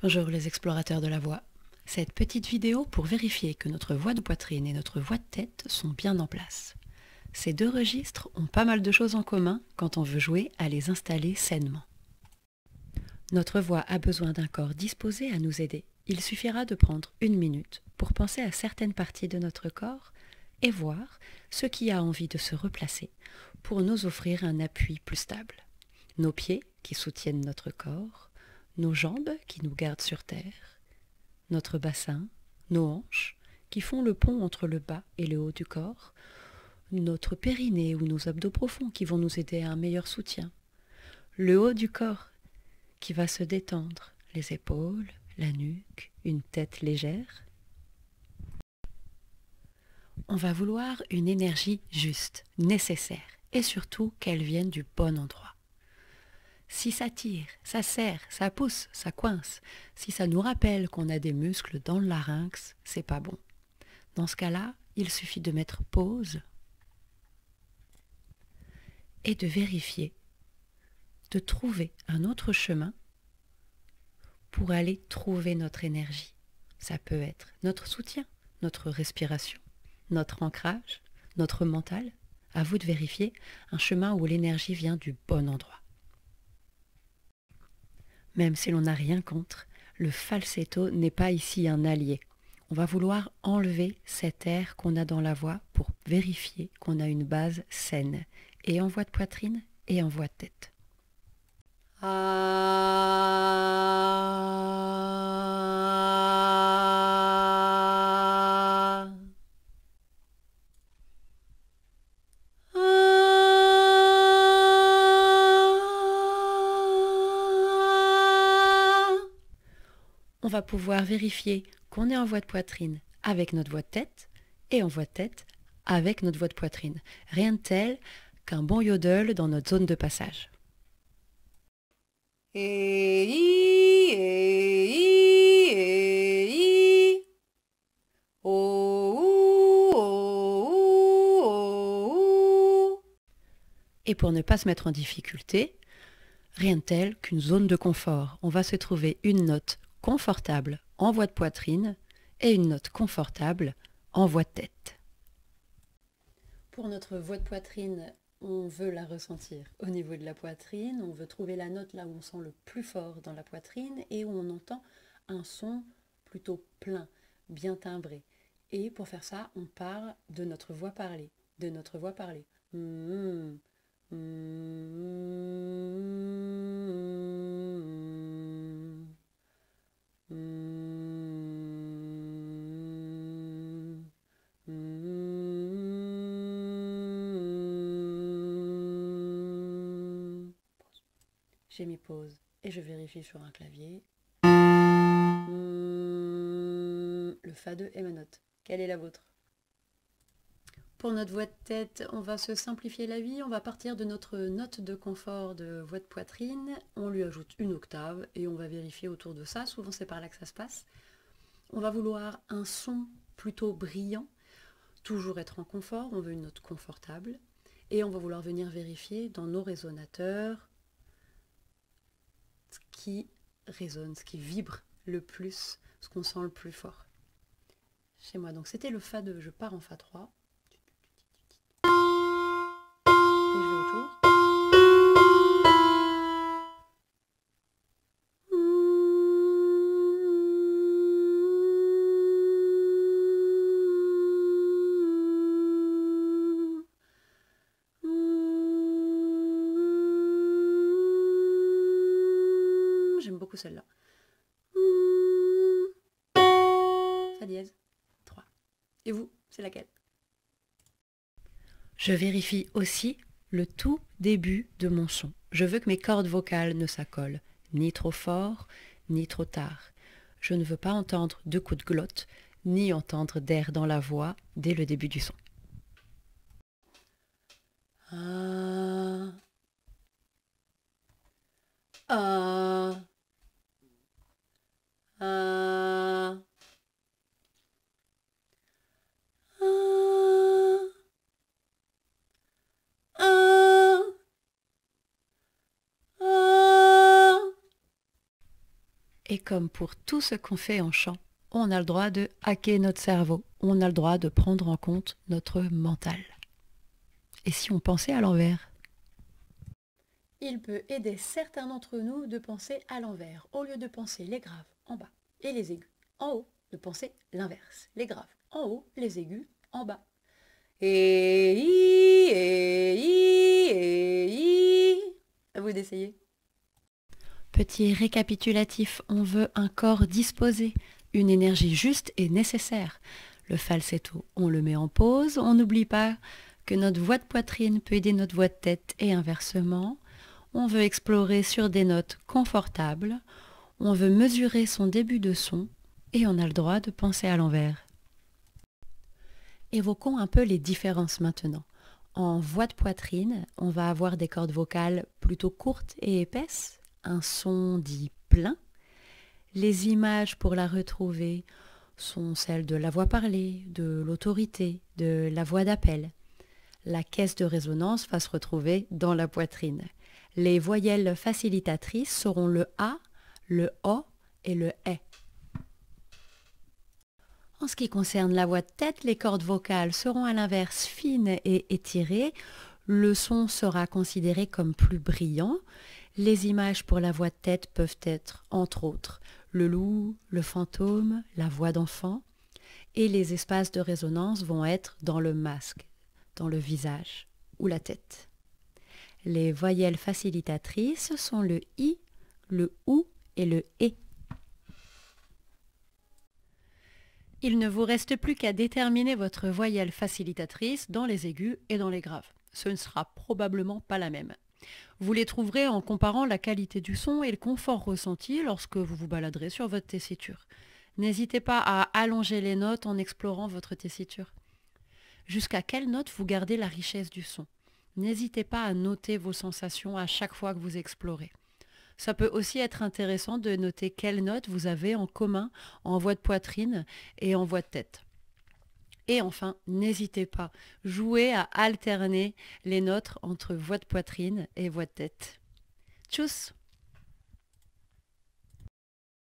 Bonjour les explorateurs de la voix. Cette petite vidéo pour vérifier que notre voix de poitrine et notre voix de tête sont bien en place. Ces deux registres ont pas mal de choses en commun quand on veut jouer à les installer sainement. Notre voix a besoin d'un corps disposé à nous aider. Il suffira de prendre 1 minute pour penser à certaines parties de notre corps et voir ce qui a envie de se replacer pour nous offrir un appui plus stable. Nos pieds qui soutiennent notre corps, nos jambes qui nous gardent sur terre, notre bassin, nos hanches qui font le pont entre le bas et le haut du corps, notre périnée ou nos abdos profonds qui vont nous aider à un meilleur soutien, le haut du corps qui va se détendre, les épaules, la nuque, une tête légère. On va vouloir une énergie juste, nécessaire, et surtout qu'elle vienne du bon endroit. Si ça tire, ça serre, ça pousse, ça coince, si ça nous rappelle qu'on a des muscles dans le larynx, c'est pas bon. Dans ce cas-là, il suffit de mettre pause et de vérifier, de trouver un autre chemin pour aller trouver notre énergie. Ça peut être notre soutien, notre respiration, notre ancrage, notre mental. À vous de vérifier un chemin où l'énergie vient du bon endroit. Même si l'on n'a rien contre, le falsetto n'est pas ici un allié. On va vouloir enlever cet air qu'on a dans la voix pour vérifier qu'on a une base saine, et en voix de poitrine et en voix de tête. On va pouvoir vérifier qu'on est en voix de poitrine avec notre voix de tête et en voix de tête avec notre voix de poitrine. Rien de tel qu'un bon yodel dans notre zone de passage. Et pour ne pas se mettre en difficulté, rien de tel qu'une zone de confort. On va se trouver une note confortable en voix de poitrine et une note confortable en voix de tête. Pour notre voix de poitrine, on veut la ressentir au niveau de la poitrine, on veut trouver la note là où on sent le plus fort dans la poitrine et où on entend un son plutôt plein, bien timbré. Et pour faire ça, on part de notre voix parlée, de notre voix parlée. J'ai mis pause et je vérifie sur un clavier. Le Fa2 est ma note. Quelle est la vôtre? Pour notre voix de tête, on va se simplifier la vie. On va partir de notre note de confort de voix de poitrine. On lui ajoute une octave et on va vérifier autour de ça. Souvent, c'est par là que ça se passe. On va vouloir un son plutôt brillant. Toujours être en confort. On veut une note confortable. Et on va vouloir venir vérifier dans nos résonateurs ce qui résonne, ce qui vibre le plus, ce qu'on sent le plus fort. Chez moi, donc c'était le Fa2, je pars en Fa3. Et je vais autour. J'aime beaucoup celle-là. Fa dièse, 3. Et vous, c'est laquelle? Je vérifie aussi le tout début de mon son. Je veux que mes cordes vocales ne s'accolent ni trop fort, ni trop tard. Je ne veux pas entendre de coups de glotte, ni entendre d'air dans la voix dès le début du son. Ah, ah, ah, Et comme pour tout ce qu'on fait en chant, on a le droit de hacker notre cerveau, on a le droit de prendre en compte notre mental. Et si on pensait à l'envers? Il peut aider certains d'entre nous de penser à l'envers. Au lieu de penser les graves en bas et les aigus en haut, de penser l'inverse. Les graves en haut, les aigus en bas. À vous d'essayer. Petit récapitulatif, on veut un corps disposé, une énergie juste et nécessaire. Le falsetto, on le met en pause, on n'oublie pas que notre voix de poitrine peut aider notre voix de tête et inversement. On veut explorer sur des notes confortables, on veut mesurer son début de son et on a le droit de penser à l'envers. Évoquons un peu les différences maintenant. En voix de poitrine, on va avoir des cordes vocales plutôt courtes et épaisses, un son dit plein. Les images pour la retrouver sont celles de la voix parlée, de l'autorité, de la voix d'appel. La caisse de résonance va se retrouver dans la poitrine. Les voyelles facilitatrices seront le A, le O et le E. En ce qui concerne la voix de tête, les cordes vocales seront à l'inverse fines et étirées. Le son sera considéré comme plus brillant. Les images pour la voix de tête peuvent être, entre autres, le loup, le fantôme, la voix d'enfant. Et les espaces de résonance vont être dans le masque, dans le visage ou la tête. Les voyelles facilitatrices sont le I, le OU et le E. Il ne vous reste plus qu'à déterminer votre voyelle facilitatrice dans les aigus et dans les graves. Ce ne sera probablement pas la même. Vous les trouverez en comparant la qualité du son et le confort ressenti lorsque vous vous baladerez sur votre tessiture. N'hésitez pas à allonger les notes en explorant votre tessiture. Jusqu'à quelle note vous gardez la richesse du son? N'hésitez pas à noter vos sensations à chaque fois que vous explorez. Ça peut aussi être intéressant de noter quelles notes vous avez en commun en voix de poitrine et en voix de tête. Et enfin, n'hésitez pas, jouez à alterner les notes entre voix de poitrine et voix de tête. Tchuss!